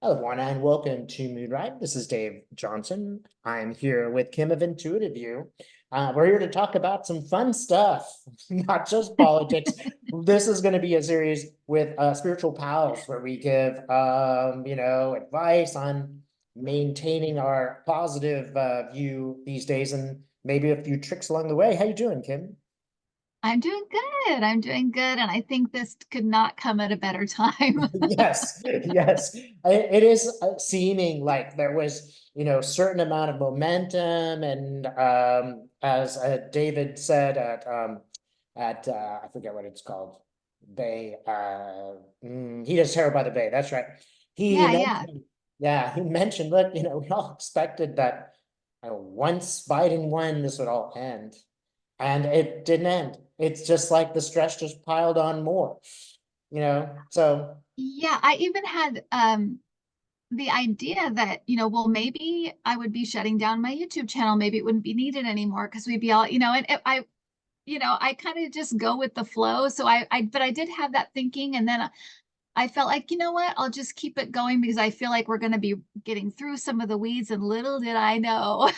Hello, everyone, and welcome to Mood Ride. This is Dave Johnson. I'm here with Kim of Intuitive View. We're here to talk about some fun stuff, not just politics. This is going to be a series with spiritual pals where we give, advice on maintaining our positive view these days, and maybe a few tricks along the way. How you doing, Kim? I'm doing good. I'm doing good. And I think this could not come at a better time. Yes, yes. It is seeming like there was, certain amount of momentum, and as David said at I forget what it's called, Bay. He does Terror by the Bay. That's right. He Yeah, yeah. mentioned, yeah, he mentioned that we all expected that once Biden won, this would all end, and it didn't end. It's just like the stress just piled on more. So. Yeah, I even had the idea that, well, maybe I would be shutting down my YouTube channel. Maybe it wouldn't be needed anymore because we'd be all, I kind of just go with the flow. So but I did have that thinking. And then I felt like, you know what, I'll just keep it going because I feel like we're going to be getting through some of the weeds. And little did I know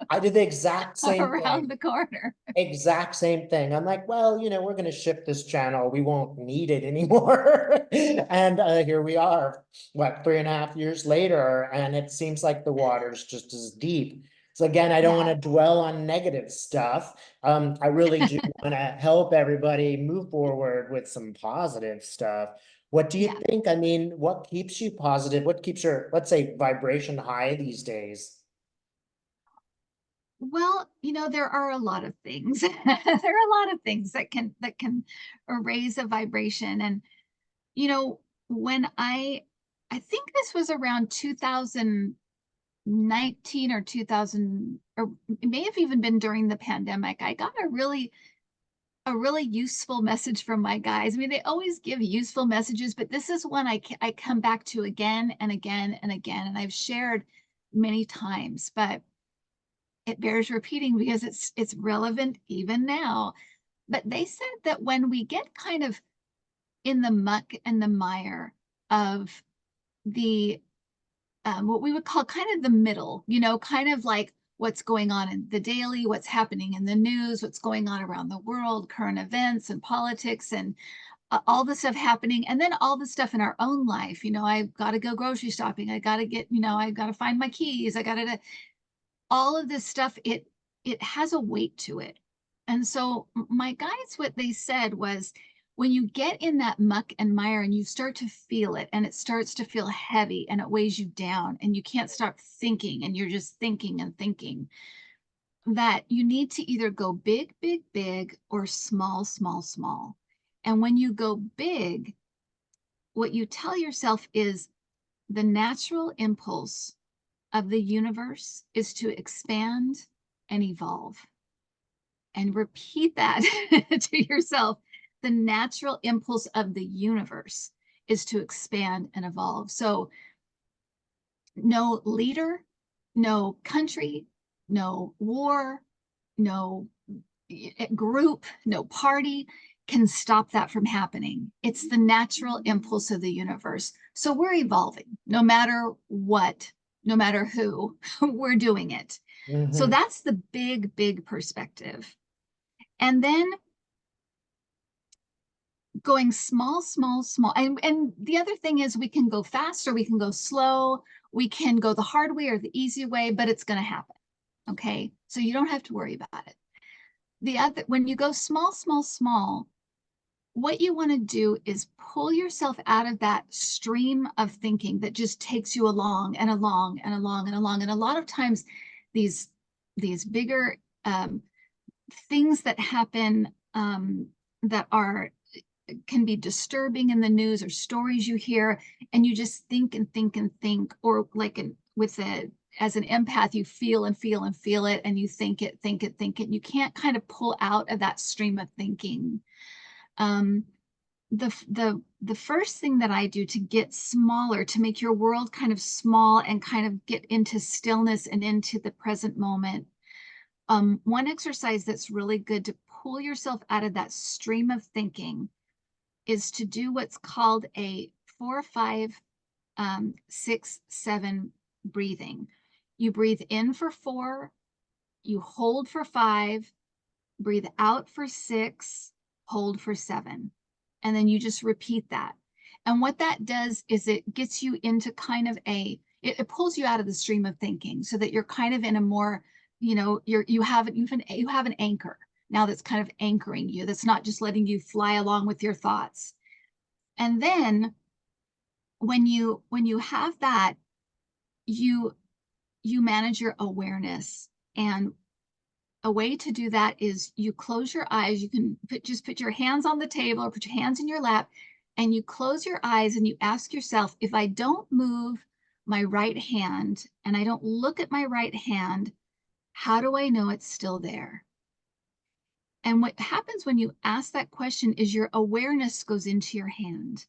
I did the exact same around thing. the corner. Exact same thing. I'm like, well, we're going to shift this channel. We won't need it anymore. And here we are, what, 3.5 years later, and it seems like the water's just as deep. So again, I don't want Yeah. to dwell on negative stuff. I really do want to help everybody move forward with some positive stuff. What do you Yeah. think? I mean, what keeps you positive? What keeps your, let's say, vibration high these days? Well, there are a lot of things. There are a lot of things that can raise a vibration. And you know, when I think this was around 2019 or 2000, or it may have even been during the pandemic. I got a really useful message from my guys. I mean, they always give useful messages, but this is one I come back to again and again and again, and I've shared many times, but it bears repeating because it's relevant even now. But they said that when we get kind of in the muck and the mire of the what we would call kind of the middle, kind of like what's going on in the daily, what's happening in the news, what's going on around the world, current events and politics and all the stuff happening, and then all the stuff in our own life. I've got to go grocery shopping. I got to get, I've got to find my keys. I got to all of this stuff, it has a weight to it. And so my guys, what they said was when you get in that muck and mire and you start to feel it and it starts to feel heavy and it weighs you down and you can't stop thinking and you're just thinking and thinking, that you need to either go big, big, big or small, small, small. And when you go big, what you tell yourself is the natural impulse of the universe is to expand and evolve. And repeat that to yourself. The natural impulse of the universe is to expand and evolve. So, no leader, no country, no war, no group, no party can stop that from happening. It's the natural impulse of the universe. So we're evolving no matter what, no matter who, we're doing it. So Mhm. that's the big, big perspective. And then going small, small, small. And the other thing is we can go fast or we can go slow. We can go the hard way or the easy way, but it's going to happen. Okay. So you don't have to worry about it. The other, when you go small, small, small, what you want to do is pull yourself out of that stream of thinking that just takes you along and along and along and along. And a lot of times these these bigger things that happen that are can be disturbing in the news or stories you hear, and you just think and think and think, or like with a as an empath, you feel and feel and feel it, and you think it, think it, think it. And you can't kind of pull out of that stream of thinking. Um, the first thing that I do to get smaller, to make your world kind of small and kind of get into stillness and into the present moment, one exercise that's really good to pull yourself out of that stream of thinking is to do what's called a 4-5 6-7 breathing. You breathe in for 4, you hold for 5, breathe out for 6, hold for 7. And then you just repeat that. And what that does is it gets you into kind of it pulls you out of the stream of thinking so that you're kind of in a more, you have an anchor now that's kind of anchoring you. That's not just letting you fly along with your thoughts. And then when you have that, you manage your awareness. And a way to do that is you close your eyes. You can just put your hands on the table or put your hands in your lap, and you close your eyes and you ask yourself, if I don't move my right hand and I don't look at my right hand, how do I know it's still there? And what happens when you ask that question is your awareness goes into your hand.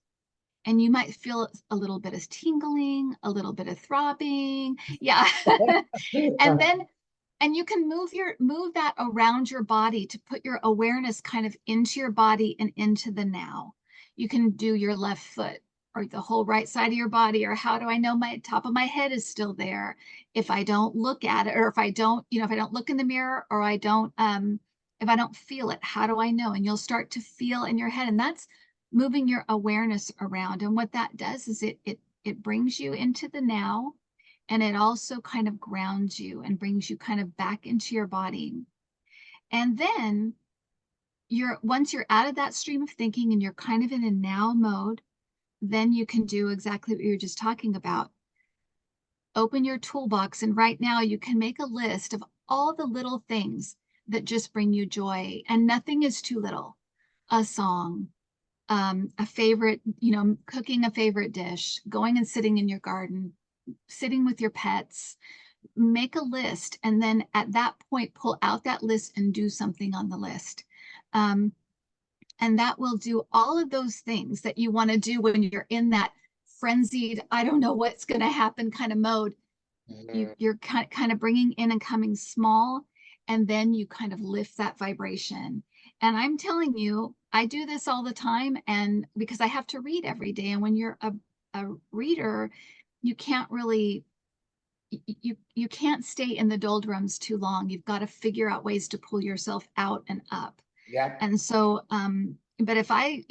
And you might feel a little bit of tingling, a little bit of throbbing. Yeah. And then you can move that around your body to put your awareness kind of into your body and into the now. You can do your left foot or the whole right side of your body, or how do I know my top of my head is still there if I don't look at it, or if I don't, if I don't look in the mirror, or I don't if I don't feel it, how do I know? And you'll start to feel in your head, and that's moving your awareness around. And what that does is it brings you into the now, and it also kind of grounds you and brings you kind of back into your body. And then once you're out of that stream of thinking and you're kind of in a now mode, then you can do exactly what you were just talking about. Open your toolbox, and right now you can make a list of all the little things that just bring you joy, and nothing is too little. A song, a favorite, cooking a favorite dish, going and sitting in your garden, sitting with your pets. Make a list, and then at that point, pull out that list and do something on the list. And that will do all of those things that you want to do when you're in that frenzied, I don't know what's going to happen kind of mode. You're kind of bringing in and coming small, and then you kind of lift that vibration. And I'm telling you, I do this all the time, and because I have to read every day. And when you're a reader, you can't really, you can't stay in the doldrums too long. You've got to figure out ways to pull yourself out and up. Yeah. And so, but if I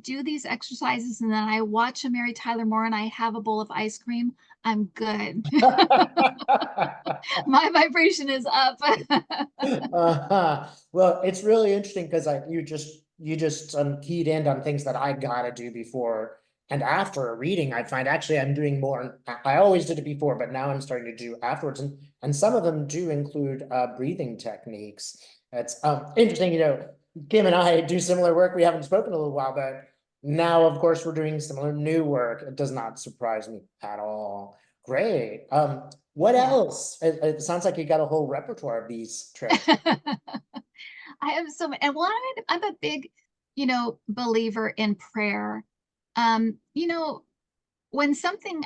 do these exercises and then I watch a Mary Tyler Moore and I have a bowl of ice cream, I'm good. My vibration is up. Well, it's really interesting because you just keyed in on things that I gotta do before and after a reading. I find actually I'm doing more. I always did it before, but now I'm starting to do afterwards, and some of them do include breathing techniques. It's interesting, Kim and I do similar work. We haven't spoken in a little while, but now, of course, we're doing similar new work. It does not surprise me at all. Great. What Yeah. else? It sounds like you got a whole repertoire of these tricks. I have so many, and well, I'm a big, believer in prayer. When something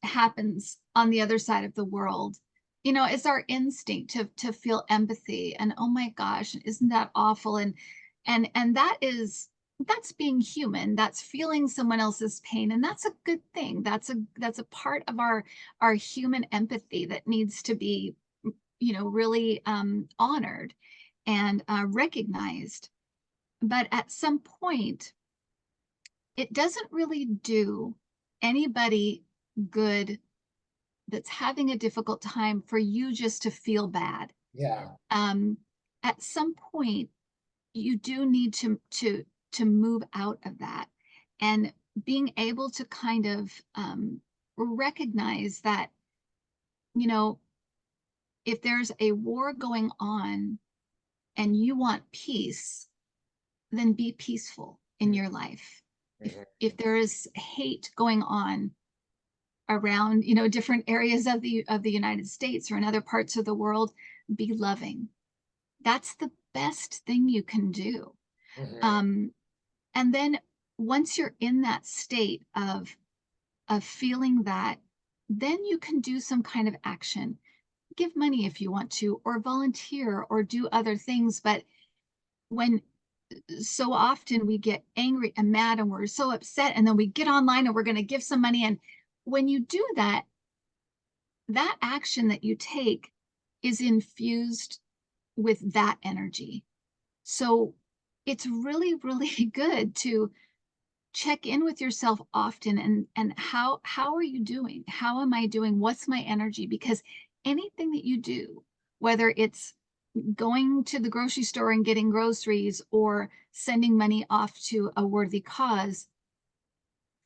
happens on the other side of the world, it's our instinct to feel empathy and, oh my gosh, isn't that awful? And that's being human. That's feeling someone else's pain, and that's a good thing. That's a part of our human empathy that needs to be, really honored and recognized. But at some point, it doesn't really do anybody good that's having a difficult time for you just to feel bad. Yeah. At some point, you do need to move out of that, and being able to kind of recognize that, if there's a war going on and you want peace, then be peaceful in your life. If there is hate going on around, different areas of the United States or in other parts of the world, be loving. That's the best thing you can do. And then once you're in that state of feeling that, then you can do some kind of action. Give money if you want to, or volunteer, or do other things. But when so often we get angry and mad and we're so upset, and then we get online and we're going to give some money, and when you do that, that action that you take is infused with that energy. So it's really, really good to check in with yourself often and how are you doing? How am I doing? What's my energy? Because anything that you do, whether it's going to the grocery store and getting groceries or sending money off to a worthy cause,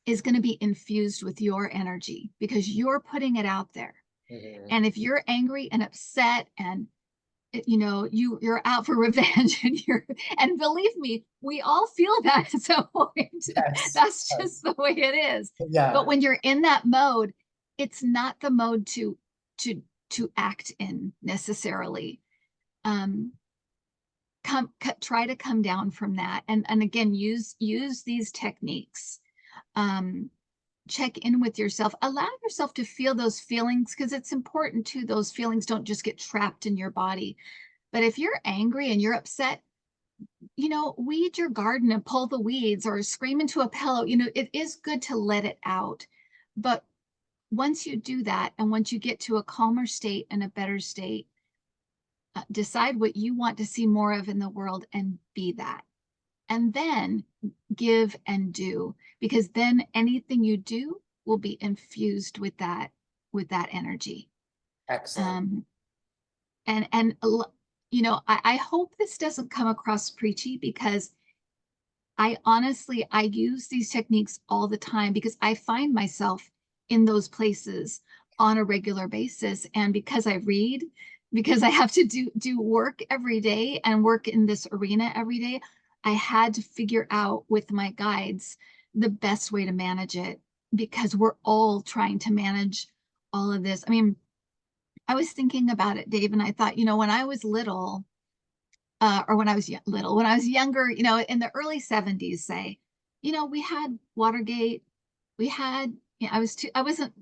is going to be infused with your energy because you're putting it out there. Mhm. And if you're angry and upset and you're out for revenge and believe me, we all feel that at some point. Yes. That's Yes. just the way it is. But Yeah. when you're in that mode, it's not the mode to to act in necessarily. um Try to come down from that, and again, use these techniques. um Check in with yourself, allow yourself to feel those feelings, because it's important too. Those feelings don't just get trapped in your body. But if you're angry and you're upset, weed your garden and pull the weeds or scream into a pillow. It is good to let it out. But once you do that, and once you get to a calmer state and a better state, decide what you want to see more of in the world and be that. And then give and do, because then anything you do will be infused with that energy. Excellent. Um, and I hope this doesn't come across preachy, because I honestly, I use these techniques all the time because I find myself in those places on a regular basis. And because I read, because I have to do work every day and work in this arena every day, I had to figure out with my guides the best way to manage it, because we're all trying to manage all of this. I mean, I was thinking about it, Dave, and I thought, when I was little, or when I was little, when I was younger, in the early 70s, say, we had Watergate, we had, I wasn't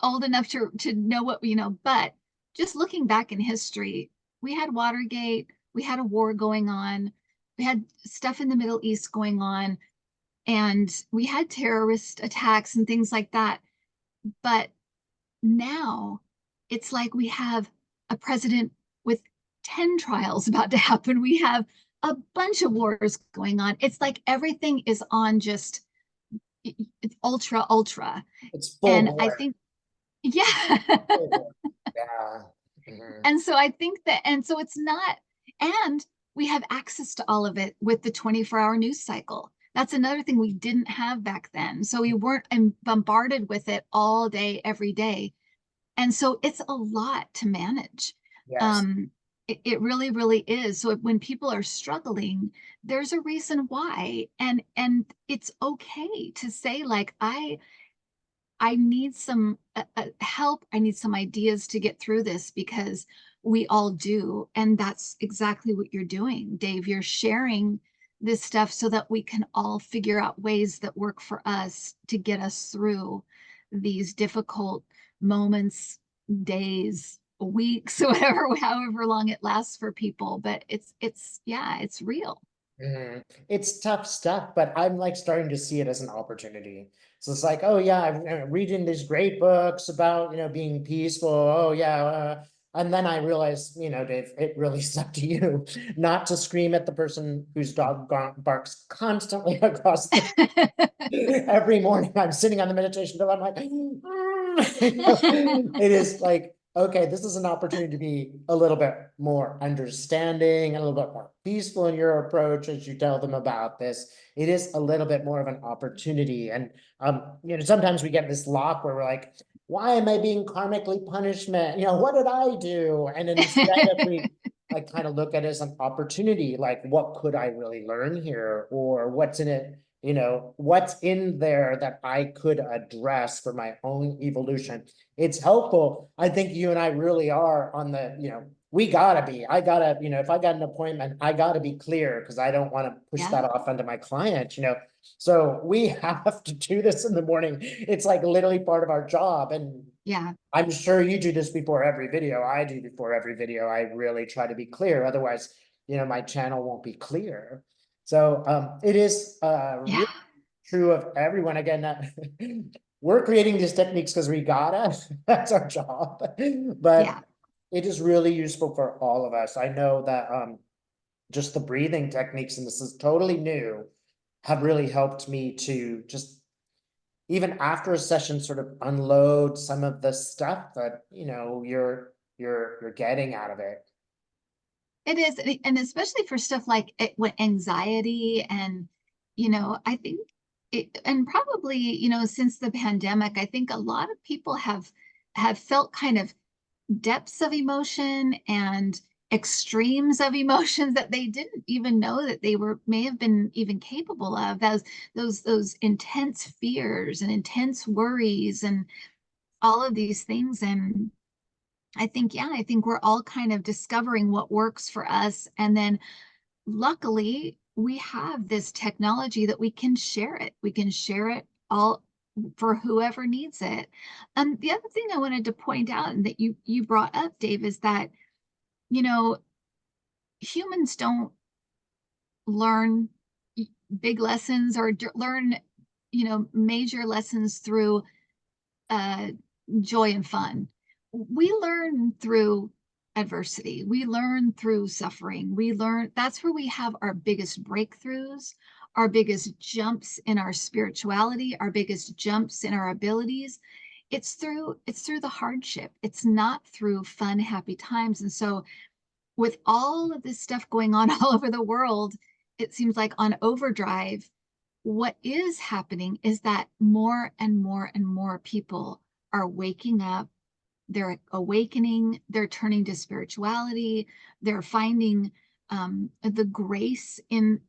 old enough to know what, but just looking back in history, we had Watergate, we had a war going on, we had stuff in the Middle East going on, and we had terrorist attacks and things like that. But now it's like we have a president with 10 trials about to happen. We have a bunch of wars going on. It's like everything is on just it's ultra, ultra. It's full And I board. think, yeah. Full board. Yeah. Mhm. And so I think that, and so it's not, and we have access to all of it with the 24-hour news cycle. That's another thing we didn't have back then. So we weren't bombarded with it all day, every day. And so it's a lot to manage. Yes. It really, really is. So when people are struggling, there's a reason why. And it's okay to say, like, I need some help. I need some ideas to get through this, because we all do. And that's exactly what you're doing, Dave. You're sharing this stuff so that we can all figure out ways that work for us to get us through these difficult moments, days, weeks, whatever, however long it lasts for people. But yeah, it's real. Mhm. It's tough stuff, but I'm like starting to see it as an opportunity. So it's like, oh yeah, I'm reading these great books about, being peaceful. Oh yeah. And then I realized, Dave, it really is up to you not to scream at the person whose dog barks constantly across the every morning. I'm sitting on the meditation bill. I'm like, it is like, okay, this is an opportunity to be a little bit more understanding and a little bit more peaceful in your approach as you tell them about this. It is a little bit more of an opportunity. And, sometimes we get this lock where we're like, why am I being karmically punishment? What did I do? And instead, if we like kind of look at it as an opportunity, like what could I really learn here? Or what's in it? What's in there that I could address for my own evolution. It's helpful. I think you and I really are on the, we gotta be, I gotta, if I got an appointment, I gotta be clear because I don't want to push Yeah, that off onto my client, So we have to do this in the morning. It's like literally part of our job. And yeah, I'm sure you do this before every video. I do before every video. I really try to be clear. Otherwise, my channel won't be clear. So it is yeah. really true of everyone. Again, we're creating these techniques because we gotta, that's our job. But Yeah. it is really useful for all of us. I know that just the breathing techniques, and this is totally new, have really helped me to just even after a session sort of unload some of the stuff that, you're getting out of it. It is, and especially for stuff like with anxiety and, I think and probably, since the pandemic, I think a lot of people have felt kind of depths of emotion and extremes of emotions that they didn't even know that they were may have been even capable of. Those intense fears and intense worries and all of these things. And I think, yeah, I think we're all kind of discovering what works for us. And then luckily, we have this technology that we can share it. We can share it all for whoever needs it. The other thing I wanted to point out and that you brought up, Dave, is that, you know, humans don't learn big lessons or learn, major lessons through uh, joy and fun. We learn through adversity. We learn through suffering. We learn that's where we have our biggest breakthroughs, our biggest jumps in our spirituality, our biggest jumps in our abilities. It's through the hardship. It's not through fun, happy times. And so with all of this stuff going on all over the world, it seems like on overdrive, what is happening is that more and more and more people are waking up, they're awakening, they're turning to spirituality, they're finding the grace in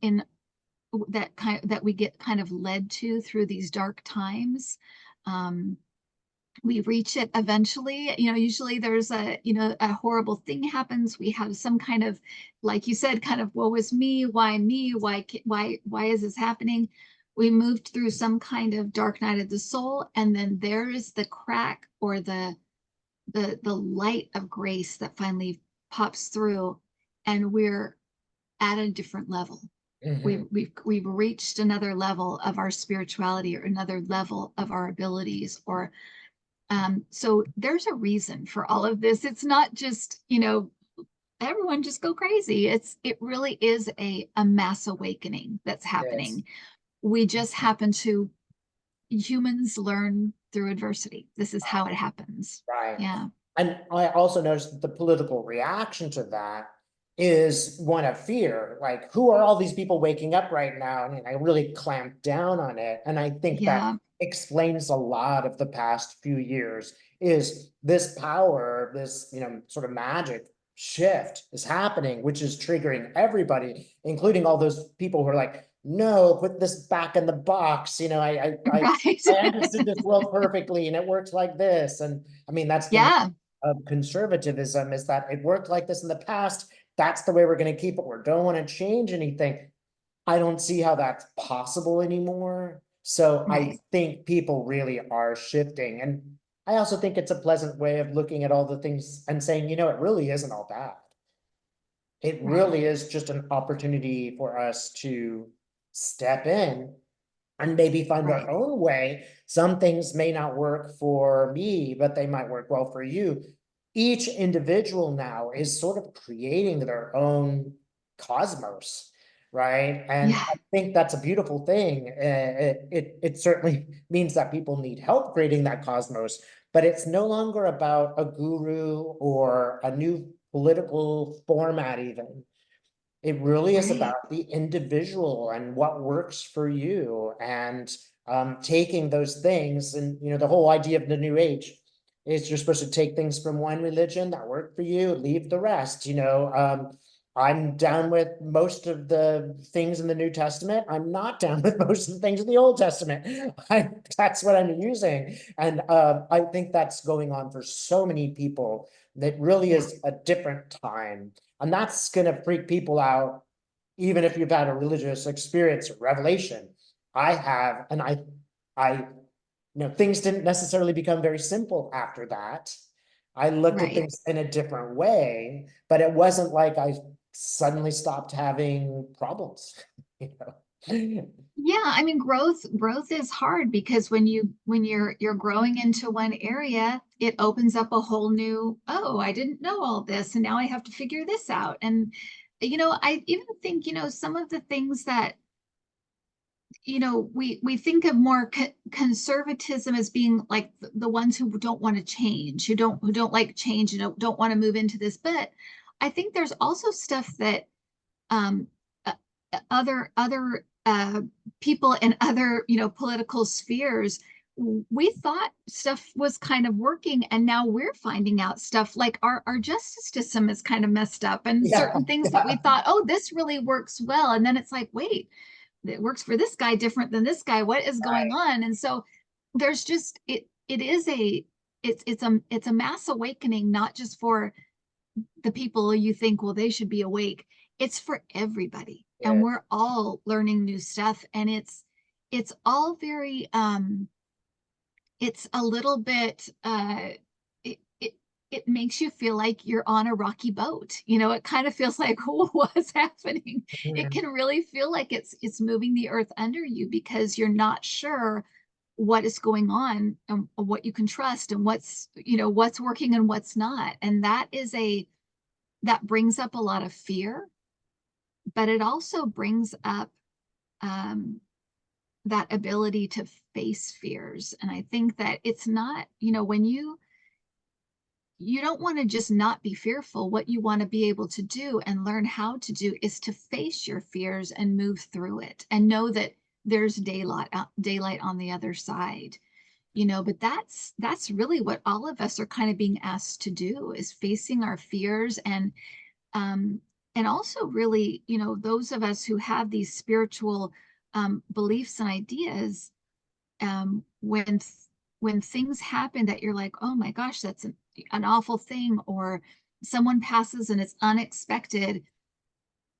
that we get kind of led to through these dark times. Um, we reach it eventually. Usually there's a horrible thing happens. We have some kind of, like you said, kind of woe is me, why is this happening? We moved through some kind of dark night of the soul, and then there is the crack or the light of grace that finally pops through, and we're at a different level. we've Mhm. we've we've reached another level of our spirituality or another level of our abilities. Or so there's a reason for all of this. It's not just, everyone just go crazy. It really is a mass awakening that's Yes. happening. We just happen to Humans learn through adversity. This is how it happens. Right. Yeah. And I also noticed that the political reaction to that is one of fear. Like, who are all these people waking up right now? And I really clamped down on it. And I think that Yeah. explains a lot of the past few years is this power, this, sort of magic shift is happening, which is triggering everybody, including all those people who are like, no, put this back in the box. Right. I understood this world perfectly and it works like this. And I mean, that's the Yeah. of conservatism is that it worked like this in the past. That's the way we're going to keep it. We don't want to change anything. I don't see how that's possible anymore. So I Right. think people really are shifting. And I also think it's a pleasant way of looking at all the things and saying, it really isn't all bad. It Right. really is just an opportunity for us to step in and maybe find our Right. own way. Some things may not work for me, but they might work well for you. Each individual now is sort of creating their own cosmos, right? And Yeah. I think that's a beautiful thing. It certainly means that people need help creating that cosmos, but it's no longer about a guru or a new political format even. It really is Right. about the individual and what works for you and taking those things. And, the whole idea of the new age is you're supposed to take things from one religion that work for you, leave the rest. I'm down with most of the things in the New Testament. I'm not down with most of the things in the Old Testament. That's what I'm using. And I think that's going on for so many people. That really Yeah. is a different time. And that's going to freak people out, even if you've had a religious experience or revelation. I have, and things didn't necessarily become very simple after that. I looked at Right. things in a different way, but it wasn't like I suddenly stopped having problems, you know. Yeah, I mean, growth is hard because when you're growing into one area, it opens up a whole new, oh, I didn't know all this, and now I have to figure this out. And I even think, some of the things that, we think of more conservatism as being like the ones who don't want to change, who don't like change, and don't want to move into this. But I think there's also stuff that um, uh, other people in other political spheres, we thought stuff was kind of working, and now we're finding out stuff like our justice system is kind of messed up, and Yeah, certain things that we yeah, thought, oh, this really works well, and then it's like, wait, it works for this guy different than this guy. What is going right. on? And so there's just it is a it's a mass awakening, not just for the people you think, well, they should be awake. It's for everybody. And Yeah, we're all learning new stuff. And it's all very it's a little bit it, it it makes you feel like you're on a rocky boat. It kind of feels like, what's happening? It mhm, can really feel like it's moving the earth under you because you're not sure what is going on and what you can trust and what's working and what's not. And that brings up a lot of fear, but it also brings up um, that ability to face fears. And I think that it's not, when you don't want to just not be fearful. What you want to be able to do and learn how to do is to face your fears and move through it and know that there's daylight on the other side. But that's really what all of us are kind of being asked to do, is facing our fears, um, and also really, those of us who have these spiritual beliefs and ideas, when things happen that you're like, oh my gosh, that's an awful thing, or someone passes and it's unexpected.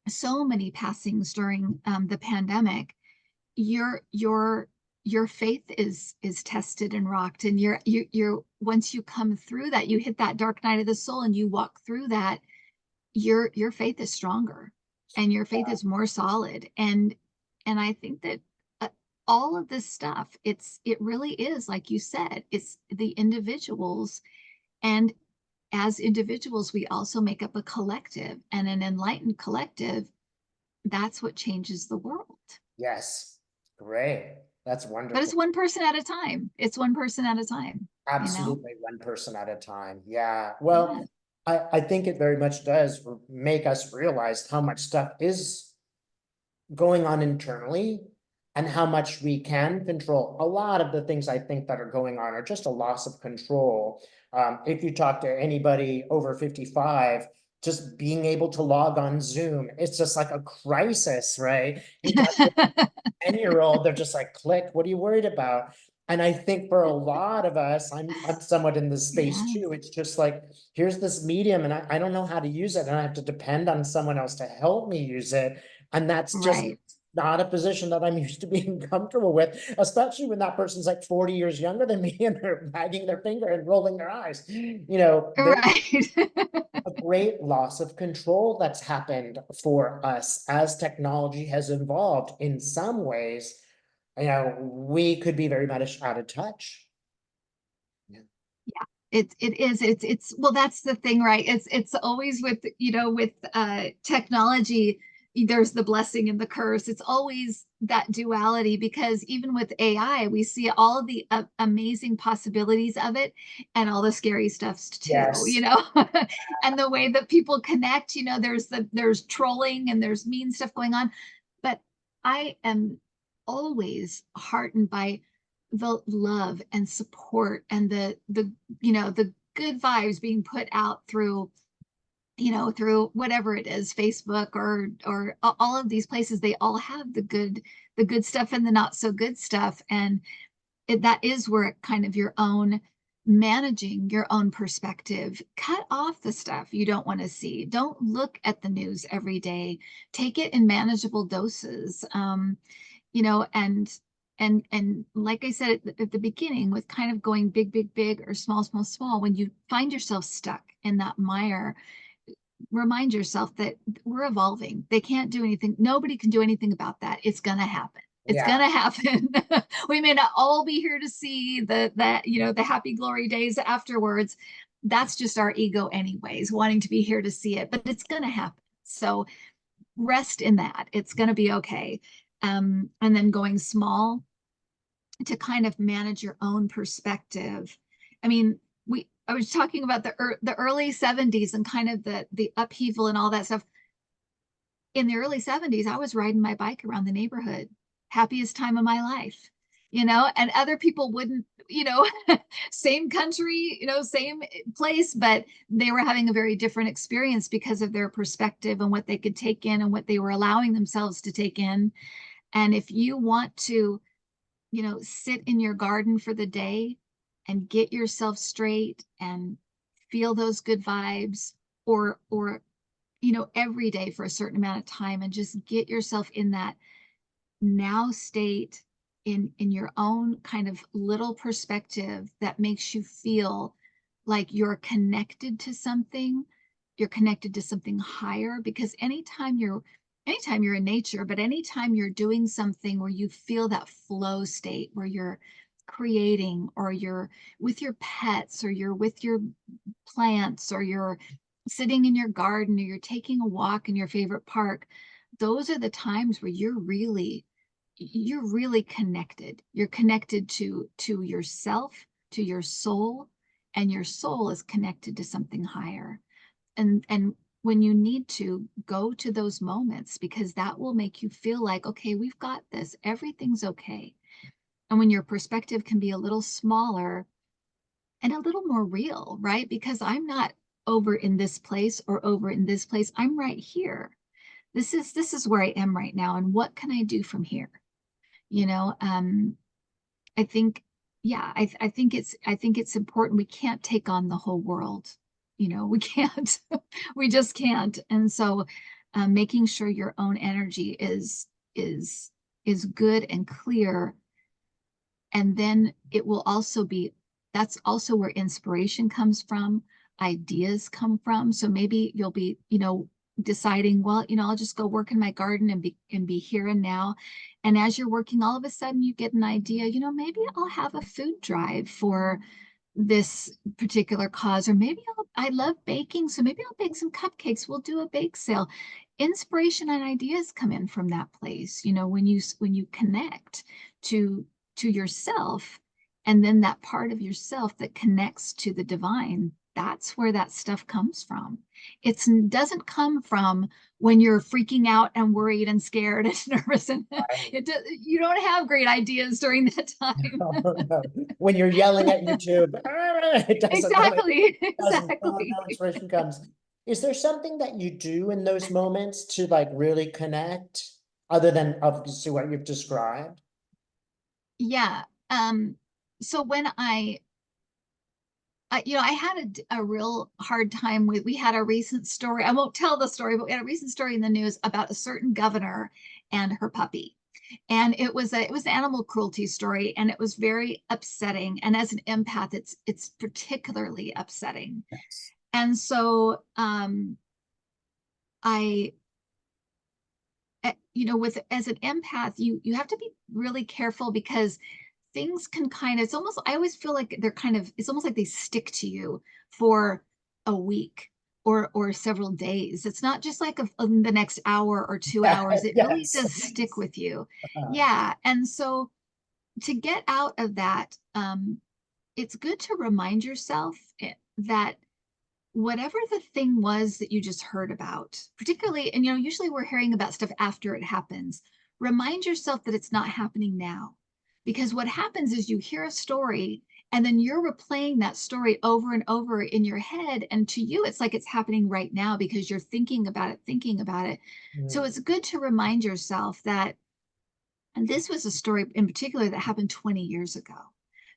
So many passings during the pandemic. Your faith is tested and rocked, and you're once you come through that, you hit that dark night of the soul and you walk through that, your faith is stronger and your faith is more solid. And I think that uh, all of this stuff, it really is, like you said, it's the individuals. And as individuals, we also make up a collective, and an enlightened collective, that's what changes the world. yes, great. That's But it's wonderful. one person at a time. It's one person at a time, you know? Absolutely, one person at a time. Yeah. Yeah, Well, I think it very much does make us realize how much stuff is going on internally and how much we can control. A lot of the things I think that are going on are just a loss of control. If you talk to anybody over 55, just being able to log on Zoom, it's just like a crisis, right? You talk to a 10-year-old, they're just like, click, what are you worried about? And I think for a lot of us, I'm somewhat in this space yeah, too. It's just like, here's this medium and I don't know how to use it. And I have to depend on someone else to help me use it. And that's just right, not a position that I'm used to being comfortable with, especially when that person's like 40 years younger than me and they're wagging their finger and rolling their eyes. There's right. a great loss of control that's happened for us as technology has evolved. In some ways, we could be very much out of touch. Yeah. Yeah, it is. It's well, that's the thing, right? It's always with, with technology, there's the blessing and the curse. It's always that duality, because even with AI, we see all the amazing possibilities of it and all the scary stuffs too, Yes. and the way that people connect, there's trolling and there's mean stuff going on. But I am always heartened by the love and support and the good vibes being put out through, through whatever it is, Facebook or all of these places. They all have the good stuff and the not so good stuff. And that is where kind of your own managing your own perspective, cut off the stuff you don't want to see. Don't look at the news every day. Take it in manageable doses. And like I said at the beginning, with kind of going big, big, big, or small, small, small, when you find yourself stuck in that mire, remind yourself that we're evolving. They can't do anything. Nobody can do anything about that. It's going to happen. It's Yeah. gonna happen. We may not all be here to see the happy glory days afterwards. That's just our ego anyways, wanting to be here to see it, but it's gonna happen. So rest in that. It's gonna be okay. And then going small to kind of manage your own perspective. I mean, I was talking about the early 70s and kind of the upheaval and all that stuff. In the early 70s, I was riding my bike around the neighborhood, happiest time of my life, and other people wouldn't, same country, same place, but they were having a very different experience because of their perspective and what they could take in and what they were allowing themselves to take in. And if you want to, sit in your garden for the day and get yourself straight and feel those good vibes, or every day for a certain amount of time, and just get yourself in that now state, in your own kind of little perspective that makes you feel like you're connected to something, higher. Because anytime you're in nature, but anytime you're doing something where you feel that flow state, where you're creating, or you're with your pets, or you're with your plants, or you're sitting in your garden, or you're taking a walk in your favorite park, those are the times where you're really connected. You're connected to yourself, to your soul, and your soul is connected to something higher. And when you need to, go to those moments, because that will make you feel like, okay, we've got this, everything's okay. And when your perspective can be a little smaller and a little more real, right? Because I'm not over in this place or over in this place. I'm right here. This is where I am right now. And what can I do from here? You know, I think, yeah, I think it's important. We can't take on the whole world. We can't, we just can't. And so, making sure your own energy is good and clear. And then it will also be, that's also where inspiration comes from, ideas come from. So maybe you'll be, deciding, well, I'll just go work in my garden and be here and now. And as you're working, all of a sudden you get an idea, maybe I'll have a food drive for this particular cause, or maybe I love baking, so maybe I'll bake some cupcakes. We'll do a bake sale. Inspiration and ideas come in from that place, when you connect to yourself, and then that part of yourself that connects to the divine. That's where that stuff comes from. It doesn't come from when you're freaking out and worried and scared and nervous, and you don't have great ideas during that time. When you're yelling at YouTube, it Exactly, doesn't come, exactly. no inspiration comes. Is there something that you do in those moments to like really connect, other than obviously what you've described? Yeah. So when I had a real hard time with, we had a recent story. I won't tell the story, but we had a recent story in the news about a certain governor and her puppy. And it was an animal cruelty story, and it was very upsetting. And as an empath, it's particularly upsetting. Yes. And so, I with, as an empath, you have to be really careful, because things can kind of, it's almost, I always feel like they're kind of, it's almost like they stick to you for a week or several days. It's not just like the next hour or 2 hours. It really Yes. does stick with you. Uh, Yeah. And so, to get out of that, it's good to remind yourself that whatever the thing was that you just heard about, particularly, and usually we're hearing about stuff after it happens, remind yourself that it's not happening now. Because what happens is you hear a story, and then you're replaying that story over and over in your head. And to you, it's like it's happening right now because you're thinking about it, thinking about it. So mm, it's good to remind yourself that, and this was a story in particular that happened 20 years ago.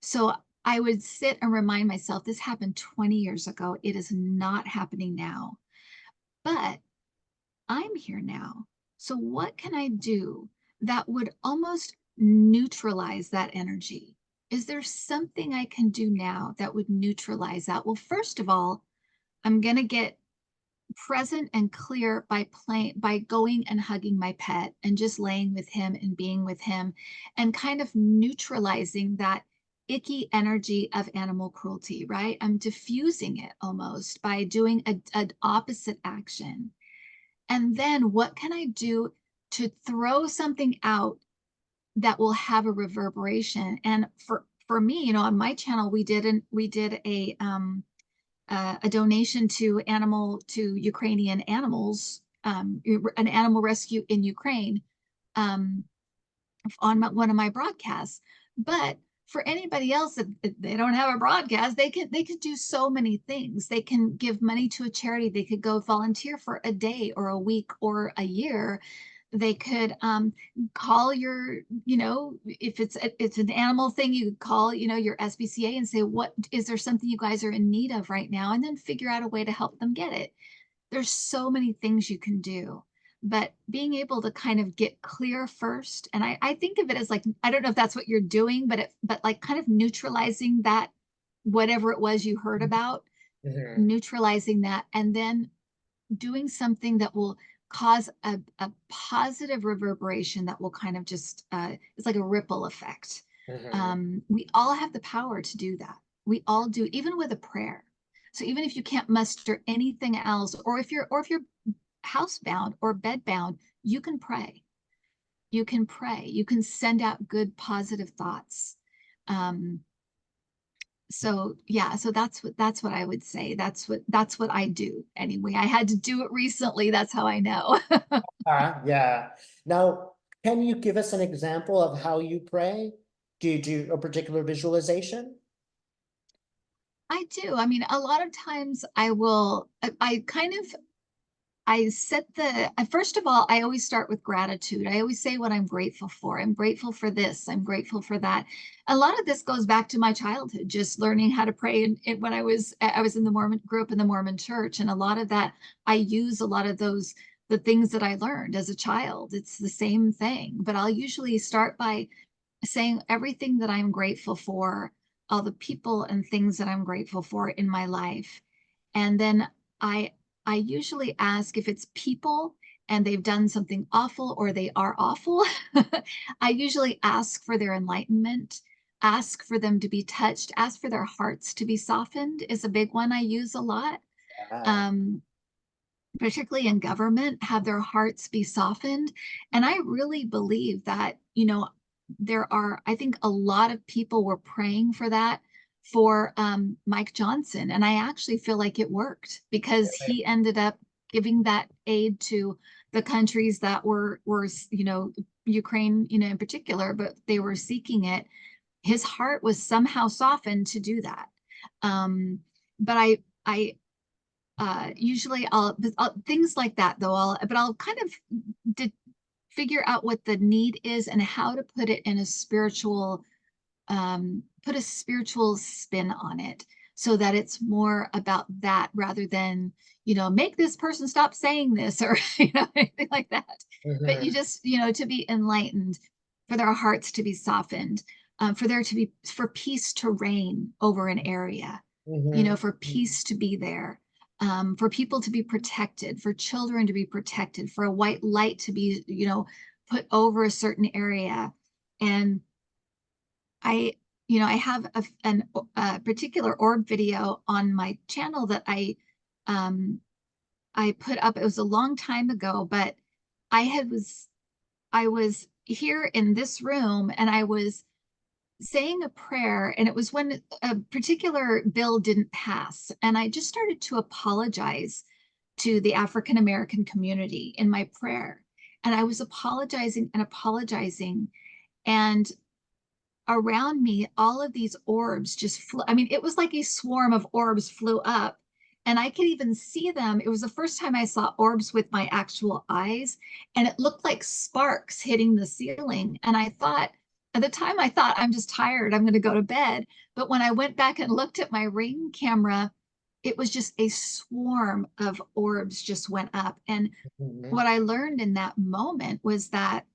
So I would sit and remind myself, this happened 20 years ago. It is not happening now. But I'm here now. So what can I do that would almost neutralize that energy? Is there something I can do now that would neutralize that? Well, first of all, I'm going to get present and clear by going and hugging my pet and just laying with him and being with him and kind of neutralizing that icky energy of animal cruelty, right? I'm diffusing it almost by doing an opposite action. And then what can I do to throw something out that will have a reverberation? And for me, on my channel, we did a donation to Ukrainian animals, an animal rescue in Ukraine, um, on one of my broadcasts. But for anybody else, if they don't have a broadcast, they could do so many things. They can give money to a charity. They could go volunteer for a day or a week or a year. They could call your, if it's an animal thing, you could call, your SPCA and say, what is there something you guys are in need of right now? And then figure out a way to help them get it. There's so many things you can do, but being able to kind of get clear first. And I think of it as like, I don't know if that's what you're doing, but like kind of neutralizing that, whatever it was you heard about, Mhm. neutralizing that, and then doing something that will cause a positive reverberation that will kind of just, it's like a ripple effect. Mhm. We all have the power to do that. We all do, even with a prayer. So even if you can't muster anything else, or if you're housebound or bedbound, you can pray. You can pray. You can send out good, positive thoughts. Um, so yeah, so that's what I would say. That's what I do anyway. I had to do it recently. That's how I know. Yeah. Now, can you give us an example of how you pray? Do you do a particular visualization? I do. I mean, a lot of times I kind of, I set first of all, I always start with gratitude. I always say what I'm grateful for. I'm grateful for this. I'm grateful for that. A lot of this goes back to my childhood, just learning how to pray. And when I was in the grew up in the Mormon church, and a lot of that, I use a lot of the things that I learned as a child. It's the same thing, but I'll usually start by saying everything that I'm grateful for, all the people and things that I'm grateful for in my life. And then I I usually ask if it's people and they've done something awful or they are awful. I usually ask for their enlightenment, ask for them to be touched, ask for their hearts to be softened is a big one I use a lot. Yeah. Um, Particularly in government, have their hearts be softened. And I really believe that, I think a lot of people were praying for that for Mike Johnson. And I actually feel like it worked because he ended up giving that aid to the countries that were, Ukraine, in particular, but they were seeking it. His heart was somehow softened to do that. Um, but I usually things like that though. I'll kind of did figure out what the need is and how to put it in a put a spiritual spin on it so that it's more about that rather than, make this person stop saying this or, anything like that. But you Mhm. just, to be enlightened, for their hearts to be softened, for peace to reign over an area, Mhm. for peace to be there, for people to be protected, for children to be protected, for a white light to be, put over a certain area. And I, I have a particular orb video on my channel that um, I put up. It was a long time ago, but I had was, I was here in this room and I was saying a prayer, and it was when a particular bill didn't pass. And I just started to apologize to the African American community in my prayer. And I was apologizing and apologizing. And around me, all of these orbs just flew. I mean, it was like a swarm of orbs flew up. And I could even see them. It was the first time I saw orbs with my actual eyes, and it looked like sparks hitting the ceiling. And at the time, I thought, I'm just tired. I'm going to go to bed. But when I went back and looked at my ring camera, it was just a swarm of orbs just went up. And Mhm. what I learned in that moment was that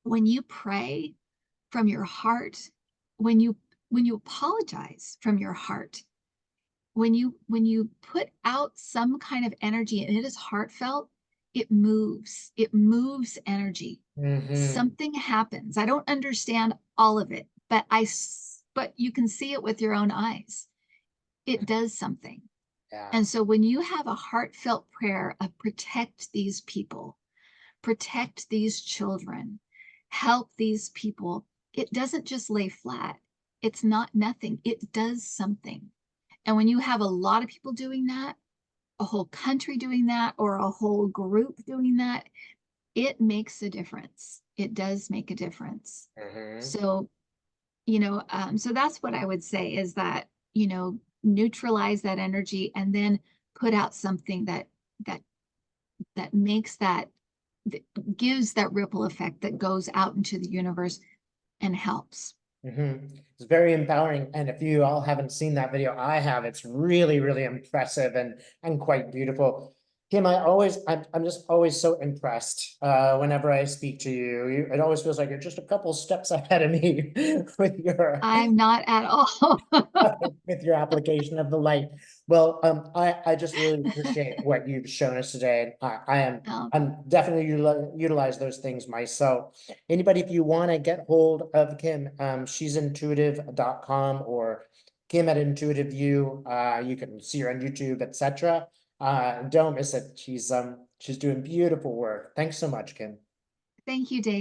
when you pray from your heart, when you when you apologize from your heart, when you put out some kind of energy and it is heartfelt, it moves energy. Mm-hmm. Something happens. I don't understand all of it, but but you can see it with your own eyes. It does something. Yeah. And so when you have a heartfelt prayer of protect these people, protect these children, help these people, it doesn't just lay flat. It's not nothing. It does something. And when you have a lot of people doing that, a whole country doing that, or a whole group doing that, it makes a difference. It does make a difference. Mm-hmm. So, so that's what I would say is that, neutralize that energy and then put out something that that makes that gives that ripple effect that goes out into the universe and helps. Mm-hmm. It's very empowering. And if you all haven't seen that video, I have. It's really, really impressive and quite beautiful. Kim, I'm just always so impressed whenever I speak to you. It always feels like you're just a couple steps ahead of me with your I'm not at all. with your application of the light. Well, I just really appreciate what you've shown us today. Um, I'm definitely utilize those things myself. Anybody, if you want to get hold of Kim, she's intuitive.com or Kim at Intuitive View. You can see her on YouTube, etc. Don't miss it. She's doing beautiful work. Thanks so much, Kim. Thank you, Dave.